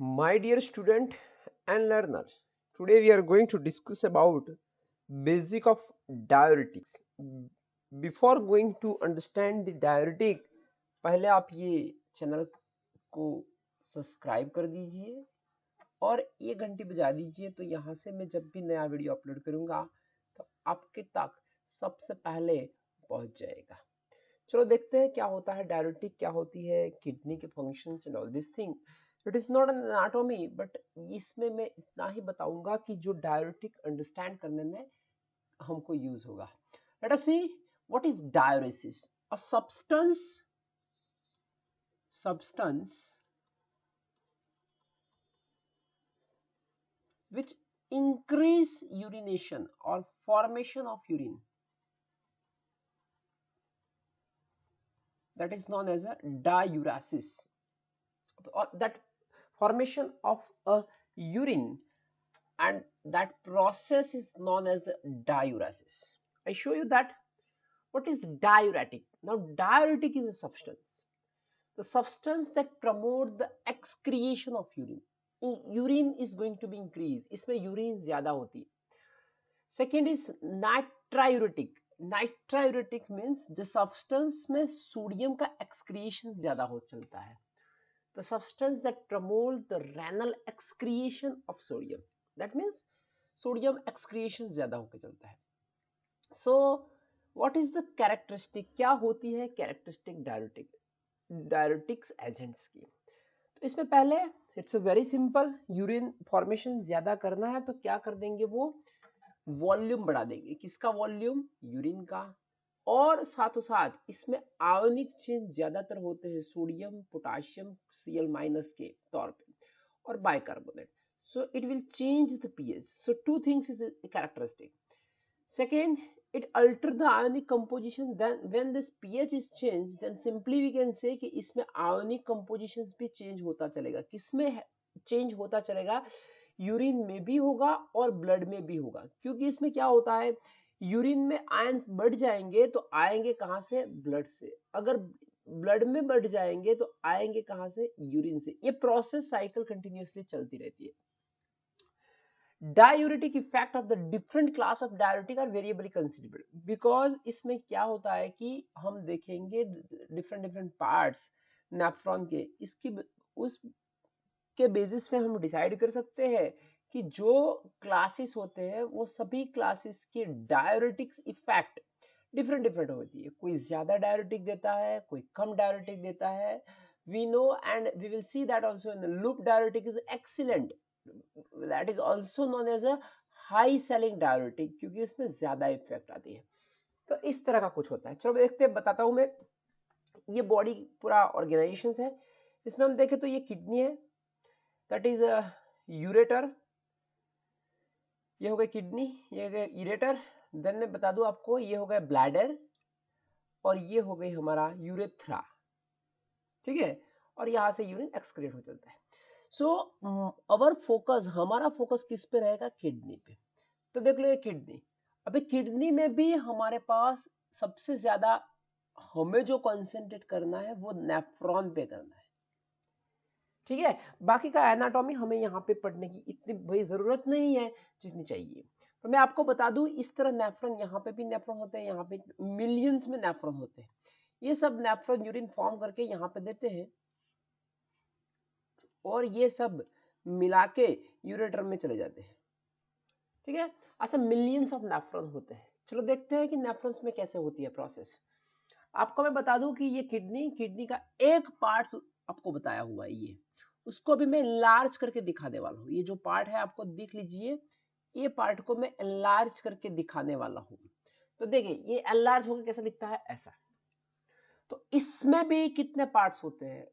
My dear student and learner, today we are going to discuss about basic of diuretics. Before going to understand the diuretic, पहले आप ये channel को subscribe कर दीजिए और ये घंटी बजा दीजिए, तो यहाँ से मैं जब भी नया वीडियो अपलोड करूँगा तो आपके तक सबसे पहले पहुँच जाएगा। चलो देखते हैं क्या होता है डायरेटिक, क्या होती है, किडनी के functions and all this thing. It is not an anatomy, but इसमें मैं इतना ही बताऊंगा कि जो डायरेटिक अंडरस्टैंड करने में हमको यूज होगा। Let us see what is diuresis. A substance which increase urination or formation of urine, that is known as a diuresis, or that formation of a urine, and that process is known as diuresis. I show you that what is diuretic. Now diuretic is a substance, the substance that promote the excretion of urine. Urine is going to be increased, इसमें urine ज़्यादा होती है. Second is natriuretic. Natriuretic means the substance में sodium का excretion ज़्यादा हो चलता है. The substance that promote the renal excretion of sodium. That means sodium excretion ज़्यादा होकर चलता है. So what is the characteristic? क्या होती है characteristic diuretic? Diuretics agents की. तो इसमें पहले it's very simple, urine formation ज्यादा करना है तो क्या कर देंगे, वो वॉल्यूम बढ़ा देंगे. किसका वॉल्यूम? यूरिन का. और साथों साथ इसमें आयोनिक चेंज ज्यादातर होते हैं सोडियम पोटाशियम Cl- के तौर पे और bicarbonate. So it will change the pH. So two things is characteristic. Second, it alter the ionic composition. Then when this pH is changed, then simply we can say कि इसमें ionic compositions भी change होता चलेगा. किसमें change होता चलेगा? Urine में भी होगा और ब्लड में भी होगा. क्योंकि इसमें क्या होता है, यूरिन में आयंस बढ़ जाएंगे तो आएंगे कहाँ से? ब्लड से. अगर ब्लड में बढ़ जाएंगे तो आएंगे कहाँ से? यूरिन से. ये प्रोसेस साइकिल कंटिन्यूसली चलती रहती है. Diuretic effect of the different class of diuretic are variably considerable, because इसमें क्या होता है कि हम देखेंगे डिफरेंट डिफरेंट पार्ट्स नेफ्रॉन के, इसकी उस के बेसिस पे हम डिसाइड कर सकते हैं कि जो क्लासेस होते हैं वो सभी क्लासेस के डायूरेटिक्स इफेक्ट डिफरेंट डिफरेंट होती है. कोई ज्यादा डायूरेटिक देता है, कोई कम डायूरेटिक देता है. We know and we will see that also in the loop diuretic is excellent. That is also known as a high ceiling diuretic, क्योंकि इसमें ज्यादा इफेक्ट आती है. तो इस तरह का कुछ होता है. चलो देखते हैं, बताता हूं मैं. ये बॉडी पूरा ऑर्गेनाइजेशन है. इसमें हम देखें तो ये किडनी है, दैट इज यूरेटर. ये हो गया किडनी, ये हो गया यूरेटर. देन मैं बता दूं आपको, ये हो गया ब्लैडर और ये हो गई हमारा यूरेथ्रा. ठीक है, और यहां से यूरिन एक्सक्रीट हो जाता है. सो अवर फोकस, हमारा फोकस किस पे रहेगा? किडनी पे. तो देख लो ये किडनी. अभी किडनी में भी हमारे पास सबसे ज्यादा हमें जो कंसंट्रेट करना है वो नेफ्रॉन पे करना है. ठीक है, बाकी का एनाटॉमी हमें यहाँ पे पढ़ने की इतनी भाई जरूरत नहीं है जितनी चाहिए. तो मैं आपको बता दूं, इस तरह नेफ्रॉन, यहाँ पे भी नेफ्रॉन होते हैं, यहाँ पे मिलियंस में नेफ्रॉन होते हैं. ये सब नेफ्रॉन यूरिन फॉर्म करके यहाँ पे देते हैं और ये सब मिला के यूरेटर में चले जाते हैं. ठीक है, अच्छा मिलियंस ऑफ नेफ्रॉन होते हैं. चलो देखते हैं कि नेफ्रॉन्स में कैसे होती है प्रोसेस. आपको मैं बता दूं कि ये किडनी का एक पार्ट आपको बताया हुआ है, ये उसको भी मैं एनलार्ज करके दिखाने वाला हूँ. ये जो पार्ट है आपको देख लीजिए, ये पार्ट को मैं एनलार्ज करके दिखाने वाला हूँ. तो देखिए ये एनलार्ज होकर कैसा दिखता है, ऐसा. तो इसमें भी कितने पार्ट्स होते हैं?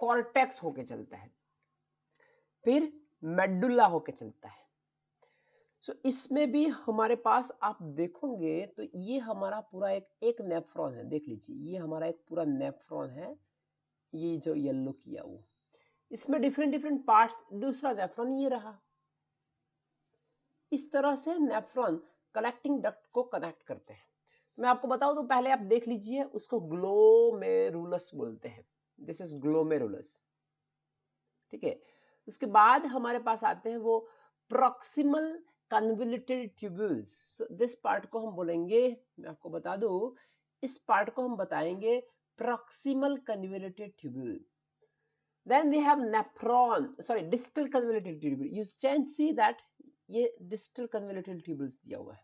कॉर्टेक्स होके चलता है, फिर मेडुला होके चलता है. सो इसमें भी हमारे पास आप देखोगे तो ये हमारा पूरा एक नेफ्रॉन है. देख लीजिए, ये हमारा एक पूरा नेफ्रॉन है, ये जो येलो किया वो. इसमें डिफरेंट डिफरेंट पार्ट्स. दूसरा नेफ्रॉन ये रहा. इस तरह से नेफ्रॉन कलेक्टिंग डक्ट को कनेक्ट करते हैं. मैं आपको बताऊं तो पहले आप देख लीजिए, उसको ग्लोमेरुलस बोलते हैं. This is glomerulus. ठीक है। उसके बाद हमारे पास आते हैं वो proximal convoluted tubules. This part को हम बोलेंगे, मैं आपको बता दूं, इस पार्ट को हम बताएंगे proximal convoluted tubule. Then we have distal convoluted tubule. You can see that ये distal convoluted tubules दिया हुआ है.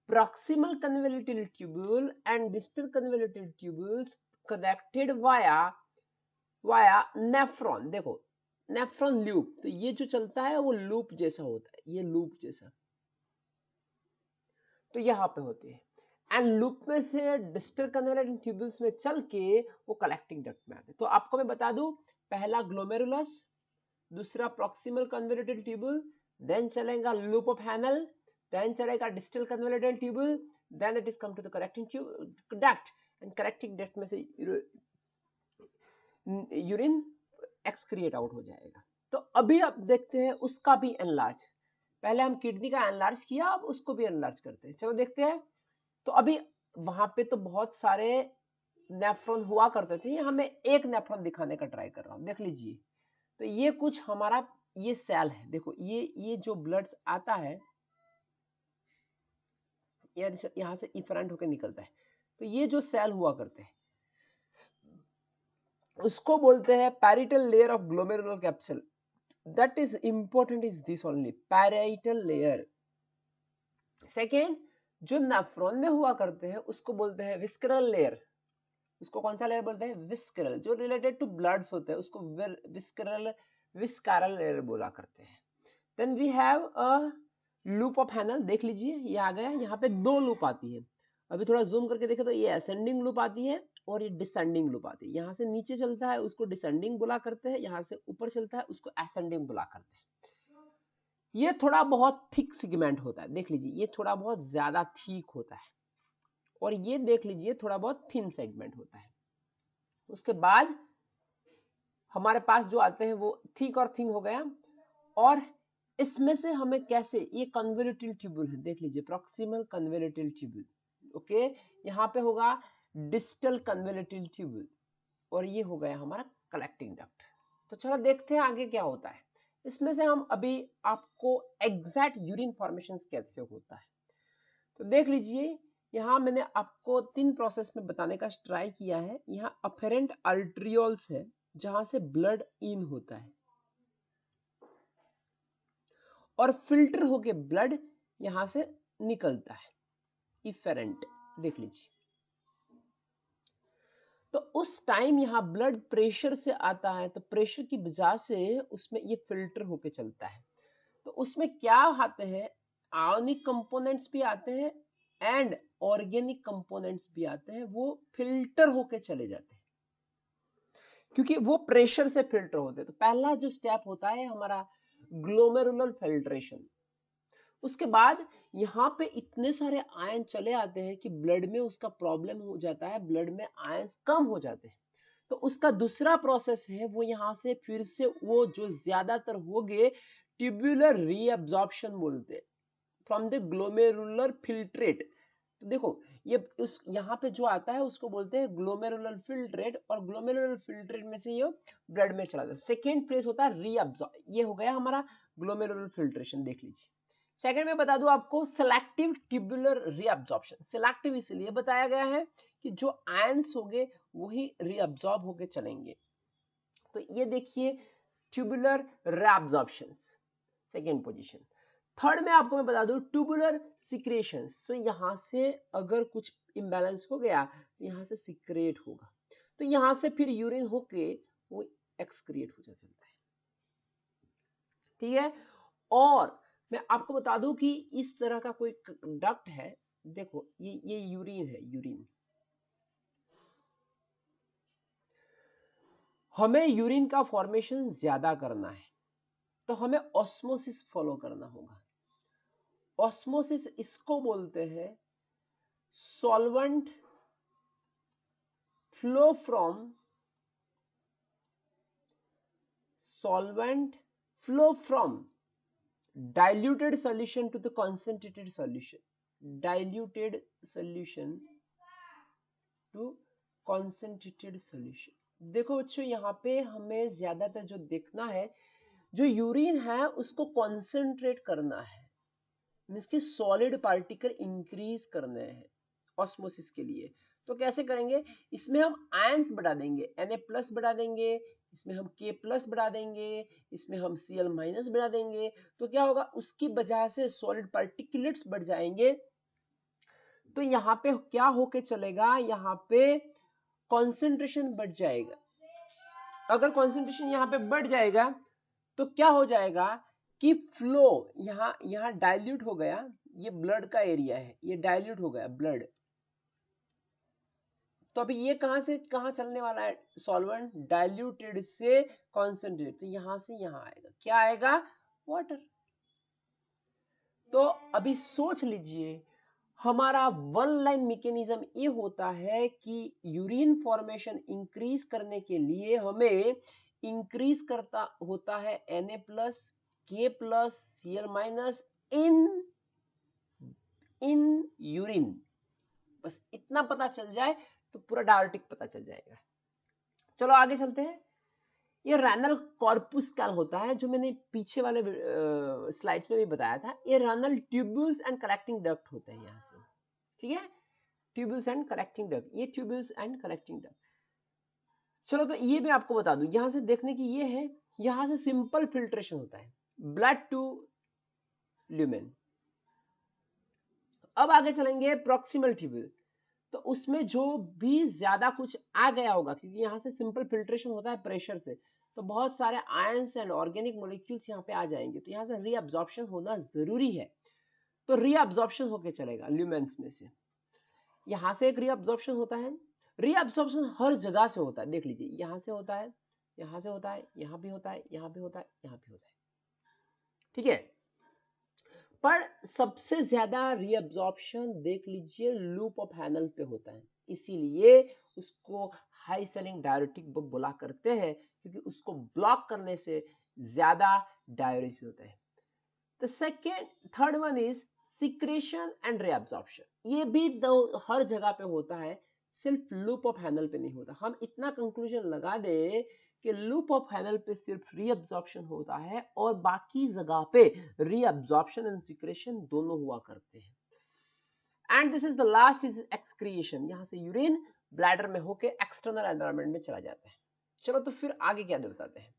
Proximal convoluted tubule and distal convoluted tubules connected via nephron. देखो nephron loop, तो ये जो चलता है वो loop जैसा होता है, ये loop जैसा, तो यहाँ पे होते हैं। एंड लूप में से डिस्टल कन्वोल्यूटेड ट्यूब्यूल्स में चल के वो कलेक्टिंग डक्ट में आते हैं। तो आपको मैं बता दूं, पहला ग्लोमेरुलस, दूसरा प्रॉक्सिमल कन्वोल्यूटेड ट्यूब्यूल, देन चलेगा लूप ऑफ हैनल, देन चलेगा distal convoluted tubule, then it is come to the collecting duct, and collecting duct में से यूरिन एक्सक्रिएट आउट हो जाएगा। तो अभी आप देखते हैं उसका भी एनलार्ज, पहले हम किडनी का एनलार्ज किया, अब उसको भी एनलार्ज करते हैं। चलो देखते हैं। तो अभी वहां पे तो बहुत सारे नेफ्रॉन हुआ करते थे, यहाँ मैं एक नेफ्रॉन दिखाने का ट्राई कर रहा हूँ। देख लीजिए, तो ये कुछ हमारा ये सेल है, देखो ये जो ब्लड आता है यहाँ से इफरेंट होकर निकलता है, तो ये जो सेल हुआ करते हैं उसको बोलते हैं parietal layer of glomerular capsule. That is important is this only, parietal layer. Second, जो नेफ्रॉन में हुआ करते हैं उसको बोलते हैं विस्करल लेयर। उसको कौन सा लेयर बोलते हैं? विस्करल। जो रिलेटेड टू ब्लड्स होते हैं उसको विस्करल लेयर बोला करते हैं। Then we have a loop of Henle. देख लीजिए ये आ गया, यहाँ पे दो लूप आती है। अभी थोड़ा जूम करके देखें तो ये असेंडिंग लूप आती है और ये डिसेंडिंग लूप आती है। यहाँ से नीचे चलता है उसको डिसेंडिंग बोला करते हैं, यहाँ से ऊपर चलता है उसको असेंडिंग बोला करते हैं। ये थोड़ा बहुत थिक सेगमेंट होता है, देख लीजिए ये थोड़ा बहुत ज्यादा थिक होता है, और ये देख लीजिए थोड़ा बहुत थिन सेगमेंट होता है। उसके बाद हमारे पास जो आते हैं वो थिक और थिन हो गया, और इसमें से हमें कैसे, ये कन्वोल्यूटेड ट्यूब्यूल है, देख लीजिए प्रॉक्सिमल कन्वोल्यूटेड ट्यूब्यूल। ओके, यहाँ पे होगा डिस्टल कन्वोल्यूटेड ट्यूब्यूल, और ये हो गया हमारा कलेक्टिंग डक्ट। तो चलो देखते हैं आगे क्या होता है। इसमें से हम अभी आपको एग्जैक्ट यूरिन फॉर्मेशन कैसे होता है तो देख लीजिए। यहाँ मैंने आपको 3 प्रोसेस में बताने का ट्राई किया है। यहाँ अफेरेंट आर्टरियोल्स है जहां से ब्लड इन होता है, और फिल्टर होके ब्लड यहां से निकलता है, इफेरेंट। देख लीजिए, तो उस टाइम यहाँ ब्लड प्रेशर से आता है, तो प्रेशर की वजह से उसमें ये फिल्टर होके चलता है। तो उसमें क्या आते हैं, आयोनिक कंपोनेंट्स भी आते हैं एंड ऑर्गेनिक कंपोनेंट्स भी आते हैं, वो फिल्टर होके चले जाते हैं क्योंकि वो प्रेशर से फिल्टर होते हैं। तो पहला जो स्टेप होता है हमारा ग्लोमेरुलर फिल्ट्रेशन। उसके बाद यहाँ पे इतने सारे आयन चले आते हैं कि ब्लड में उसका प्रॉब्लम हो जाता है, ब्लड में आयन कम हो जाते हैं। तो उसका दूसरा प्रोसेस है वो यहाँ से फिर से वो जो ज्यादातर हो गए ट्यूबुलर रीअब्जॉर्प्शन बोलते हैं फ्रॉम द ग्लोमेरुलर फिल्ट्रेट। तो देखो ये उस यहाँ पे जो आता है उसको बोलते हैं ग्लोमेरुलर फिल्ट्रेट, और ग्लोमेरुलर फिल्ट्रेट में से ये ब्लड में चला जाता है। सेकेंड प्लेस होता है रीअब्जॉर्ब। ये हो गया हमारा ग्लोमेरुलर फिल्ट्रेशन। देख लीजिए। सेकेंड में बता दूं आपको सेलेक्टिव ट्यूबुलर रीअब्जॉर्प्शन। सिलेक्टिव इसलिए बताया गया है कि जो आयंस होंगे वही रीअब्जॉर्ब होके चलेंगे। तो ये देखिए tubular reabsorption, second position. Third में आपको मैं बता दूं ट्यूबुलर सिक्रेशन। सो यहां से अगर कुछ इम्बैलेंस हो गया तो यहां से सिक्रेट होगा, तो यहां से फिर यूरिन होके वो एक्सक्रिएट हो चलता है। ठीक है, और मैं आपको बता दूं कि इस तरह का कोई डक्ट है, देखो ये यूरिन है, यूरिन। हमें यूरिन का फॉर्मेशन ज्यादा करना है तो हमें ऑस्मोसिस फॉलो करना होगा। ऑस्मोसिस इसको बोलते हैं solvent flow from diluted solution to the concentrated solution, diluted solution to concentrated solution। देखो बच्चों, यहाँ पे हमें ज्यादातर जो देखना है, जो यूरिन है उसको कॉन्सेंट्रेट करना है, मीन्स की सॉलिड पार्टिकल इंक्रीज करने हैं ऑस्मोसिस के लिए। तो कैसे करेंगे, इसमें हम आयंस बढ़ा देंगे, Na+ बढ़ा देंगे, इसमें हम K+ बढ़ा देंगे, इसमें हम Cl- बढ़ा देंगे। तो क्या होगा, उसकी वजह से सॉलिड पार्टिकुलेट्स बढ़ जाएंगे। तो यहाँ पे क्या होके चलेगा, यहाँ पे कॉन्सेंट्रेशन बढ़ जाएगा। अगर कॉन्सेंट्रेशन यहाँ पे बढ़ जाएगा तो क्या हो जाएगा कि फ्लो यहाँ डाइल्यूट हो गया, ये ब्लड का एरिया है, ये डाइल्यूट हो गया ब्लड। तो अभी ये कहां से कहां चलने वाला है, सॉल्वेंट डाइल्यूटेड से कॉन्सेंट्रेट, तो यहां से यहां आएगा, क्या आएगा, वाटर। तो अभी सोच लीजिए, हमारा वन लाइन मैकेनिज्म ये होता है कि यूरिन फॉर्मेशन इंक्रीज करने के लिए हमें इंक्रीज करता होता है Na+, K+, Cl- in urine. बस इतना पता चल जाए तो पूरा डायरेक्टिक पता चल जाएगा। चलो आगे चलते हैं। ये रेनल कॉर्पुस्कल होता है, जो मैंने पीछे वाले स्लाइड्स में भी बताया था। ये renal tubules and collecting duct होते हैं यहाँ से, ठीक है, ट्यूब्यूल्स एंड कलेक्टिंग डक्ट, ये ट्यूब्यूल्स एंड कलेक्टिंग डक्ट। चलो तो ये मैं आपको बता दूं, यहां से देखने की ये है, यहां से सिंपल फिल्ट्रेशन होता है, ब्लड टू ल्यूमेन। अब आगे चलेंगे प्रॉक्सिमल ट्यूब्यूल, तो उसमें जो भी ज्यादा कुछ आ गया होगा, क्योंकि यहाँ से सिंपल फिल्ट्रेशन होता है प्रेशर से, तो बहुत सारे आयंस एंड ऑर्गेनिक मॉलिक्यूल्स यहाँ पे आ जाएंगे, तो यहाँ से रीअब्जॉर्प्शन होना जरूरी है। तो रीअब्जॉर्प्शन होके चलेगा ल्यूमेंस में से, यहाँ से एक रीअब्जॉर्प्शन होता है। रीअब्जॉर्प्शन हर जगह से होता है, देख लीजिए, यहाँ से होता है, यहाँ से होता है, यहाँ भी होता है, यहाँ भी होता है, यहाँ भी होता है, ठीक है। पर सबसे ज्यादा रीअब्जॉर्प्शन देख लीजिए लूप ऑफ हैनल पे होता है, इसीलिए उसको हाई सेलिंग डायरेटिक बोला करते हैं, क्योंकि उसको ब्लॉक करने से ज्यादा डायरेसिस होता है। The second third one is secretion and reabsorption. ये भी हर जगह पे होता है, सिर्फ लूप ऑफ हैनल पे नहीं होता। हम इतना कंक्लूजन लगा दे कि लूप ऑफ हैनल पे सिर्फ रीअब्जॉर्प्शन होता है और बाकी जगह पे रीअब्जॉर्प्शन एंड सिक्रेशन दोनों हुआ करते हैं। And this is the last is excretion, यहां से यूरिन ब्लैडर में होके एक्सटर्नल एनवायरनमेंट में चला जाता है। चलो तो फिर आगे क्या बताते हैं,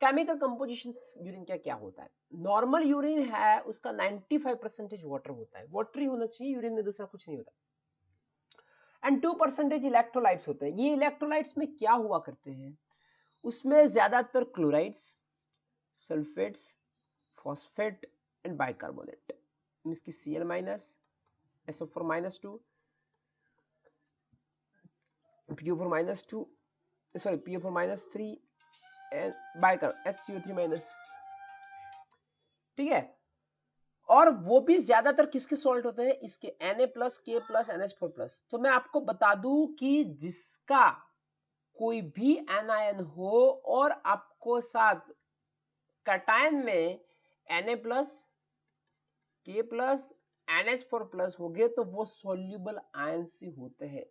केमिकल कंपोजिशन यूरिन का क्या होता है। नॉर्मल यूरिन है उसका 95% वाटर होता है, वाटर ही होना चाहिए यूरिन में, दूसरा कुछ नहीं होता। एंड 2% इलेक्ट्रोलाइट्स होते हैं। ये इलेक्ट्रोलाइट्स में क्या हुआ करते हैं, उसमें ज्यादातर chlorides, sulphates, phosphate and bicarbonate, means की Cl-, SO4-2, PO4-2, sorry PO4-3 and bicarb SCO3-, ठीक है। और वो भी ज्यादातर किसके सॉल्ट होते हैं, इसके Na+, K+, NH4+। तो मैं आपको बता दूं कि जिसका कोई भी एनायन हो और आपको साथ कटायन में Na+, K+, NH4+ हो गए, तो वो सोल्यूबल आयन से होते हैं।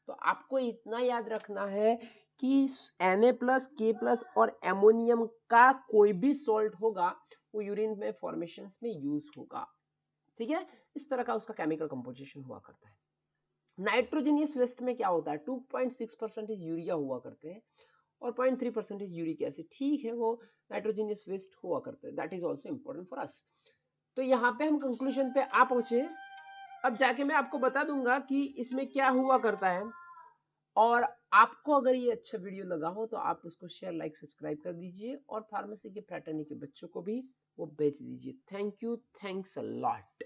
तो आपको इतना याद रखना है कि Na+, K+ और एमोनियम का कोई भी सॉल्ट होगा वो यूरिन में फॉर्मेशंस में यूज होगा, ठीक है। इस तरह का उसका केमिकल कंपोजिशन हुआ करता है। नाइट्रोजनियस वेस्ट में क्या होता है, 2.6% यूरिया हुआ करते हैं और 0.3% यूरिक एसिड, ठीक है, वो नाइट्रोजनियस वेस्ट हुआ करते हैं, that is also important for us. तो यहाँ पे हम कंक्लूजन पे आ पहुंचे। अब जाके मैं आपको बता दूंगा कि इसमें क्या हुआ करता है, और आपको अगर ये अच्छा वीडियो लगा हो तो आप उसको शेयर, लाइक, सब्सक्राइब कर दीजिए और फार्मेसी के फ्रेटर्नी के बच्चों को भी वो भेज दीजिए। Thank you, thanks a lot.